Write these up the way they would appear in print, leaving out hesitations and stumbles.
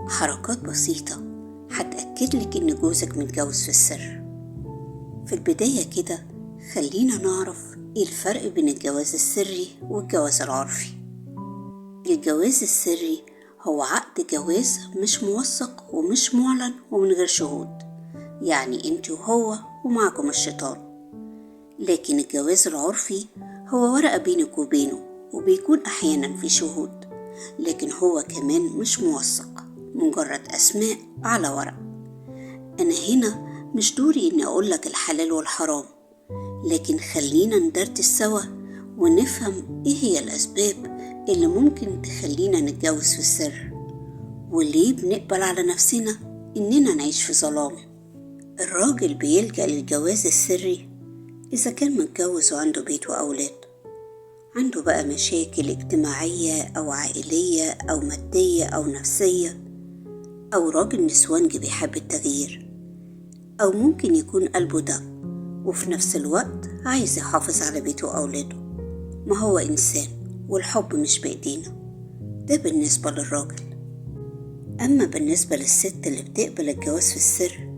حركات بسيطة هتأكد لك إن جوزك متجوز في السر. في البداية كده خلينا نعرف إيه الفرق بين الجواز السري والجواز العرفي. الجواز السري هو عقد جواز مش موثق ومش معلن ومن غير شهود، يعني انت وهو ومعكم الشيطان. لكن الجواز العرفي هو ورقة بينك وبينه، وبيكون أحيانا في شهود، لكن هو كمان مش موثق، مجرد أسماء على ورق. أنا هنا مش دوري إني أقولك الحلال والحرام، لكن خلينا ندرس سوا ونفهم إيه هي الأسباب اللي ممكن تخلينا نتجوز في السر، وليه بنقبل على نفسنا إننا نعيش في ظلام. الراجل بيلجأ للجواز السري إذا كان متجوز وعنده بيت وأولاد، عنده بقى مشاكل اجتماعية أو عائلية أو مادية أو نفسية، أو راجل نسوانجي بيحب التغيير، أو ممكن يكون قلبه دق وفي نفس الوقت عايز يحافظ على بيته وأولاده. ما هو إنسان والحب مش بإيدينا. ده بالنسبة للراجل. أما بالنسبة للست اللي بتقبل الجواز في السر،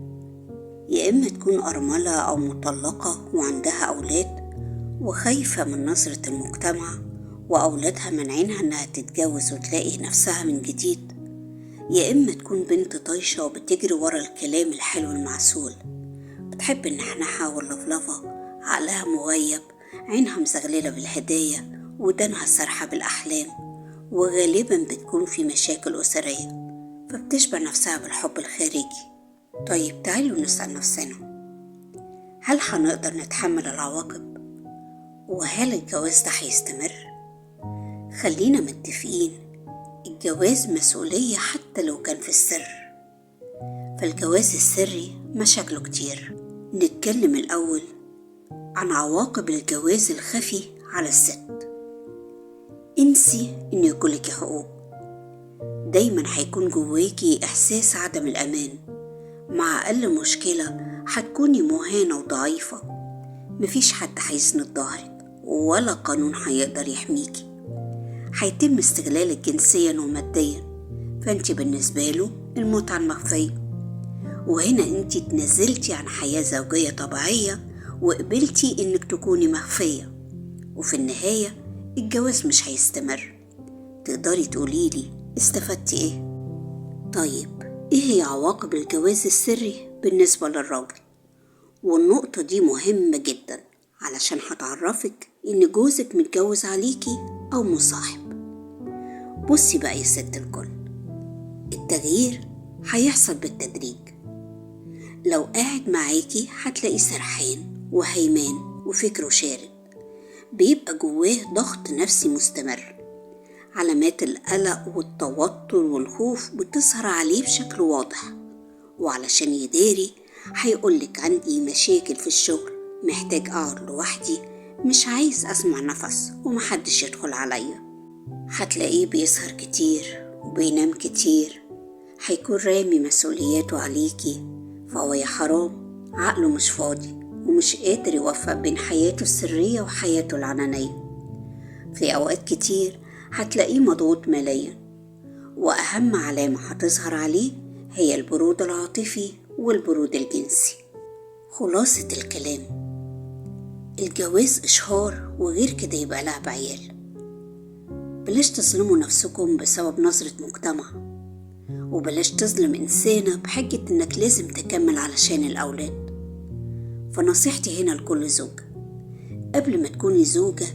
يا إما تكون أرملة أو مطلقة وعندها أولاد وخايفة من نظرة المجتمع وأولادها منعينها إنها تتجوز وتلاقي نفسها من جديد، يا إما تكون بنت طايشة وبتجري ورا الكلام الحلو المعسول، بتحب النحنحة واللفلفة، عقلها مغيب، عينها مزغللة بالهدايا ودانها سرحة بالأحلام، وغالبا بتكون في مشاكل أسرية، فبتشبع نفسها بالحب الخارجي. طيب تعالوا نسأل نفسنا، هل هنقدر نتحمل العواقب؟ وهل الجواز ده هيستمر؟ خلينا متفقين، الجواز مسؤولية حتى لو كان في السر. فالجواز السري مشاكله كتير. نتكلم الأول عن عواقب الجواز الخفي على الست. انسي إن يكونلك حقوق. دايما هيكون جواكي إحساس عدم الأمان. مع أقل مشكلة هتكوني مهانة وضعيفة، مفيش حد هيسند ظهرك ولا قانون هيقدر يحميكي. هيتم استغلالك جنسيا وماديا، فانت بالنسبة له المتعة المخفية. وهنا انت تنزلتي عن حياة زوجية طبيعية وقبلتي انك تكوني مخفية، وفي النهاية الجواز مش هيستمر. تقدري تقوليلي استفدتي ايه؟ طيب ايه هي عواقب الجواز السري بالنسبة للراجل؟ والنقطة دي مهمة جدا علشان هتعرفك ان جوزك متجوز عليكي او مصاحب. بصي بقى يا ست الكل، التغيير هيحصل بالتدريج. لو قاعد معاكي هتلاقي سرحان وهيمان وفكره شارد، بيبقى جواه ضغط نفسي مستمر. علامات القلق والتوتر والخوف بتظهر عليه بشكل واضح، وعلشان يداري هيقولك عندي مشاكل في الشغل، محتاج أقعد لوحدي، مش عايز أسمع نفس ومحدش يدخل عليا. هتلاقيه بيسهر كتير وبينام كتير، هيكون رامي مسؤولياته عليكي، فهو يا حرام عقله مش فاضي ومش قادر يوفق بين حياته السرية وحياته العلنية. في أوقات كتير هتلاقيه مضغوط ماليا، وأهم علامة هتظهر عليه هي البرود العاطفي والبرود الجنسي. خلاصة الكلام، الجواز إشهار وغير كده يبقى لعب عيال. بلاش تظلموا نفسكم بسبب نظرة مجتمع، وبلاش تظلم إنسانة بحجة إنك لازم تكمل علشان الأولاد. فنصيحتي هنا لكل زوجة، قبل ما تكوني زوجة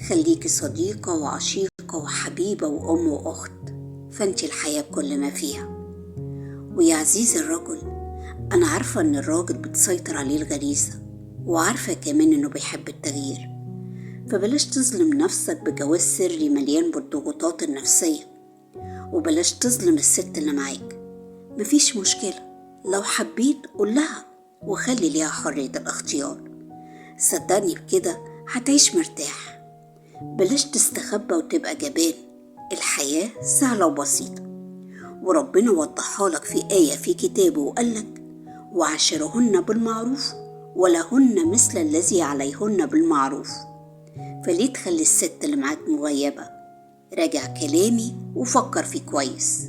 خليكي صديقة وعشيقة وحبيبة وأم وأخت، فانتي الحياة بكل ما فيها. ويا عزيزي الرجل، أنا عارفة إن الراجل بتسيطر عليه الغريزة، وعارفة كمان إنه بيحب التغيير، فبلاش تظلم نفسك بجواز سري مليان بالضغوطات النفسية، وبلاش تظلم الست اللي معاك. مفيش مشكلة، لو حبيت قولها وخلي ليها حرية الاختيار. صدقني بكده هتعيش مرتاح. بلاش تستخبى وتبقى جبان. الحياة سهلة وبسيطة، وربنا وضحها لك في آية في كتابه وقالك وعاشرهن بالمعروف ولهن مثل الذي عليهن بالمعروف. فليه تخلي الست اللي معاك مغيبة؟ راجع كلامي وفكر فيه كويس.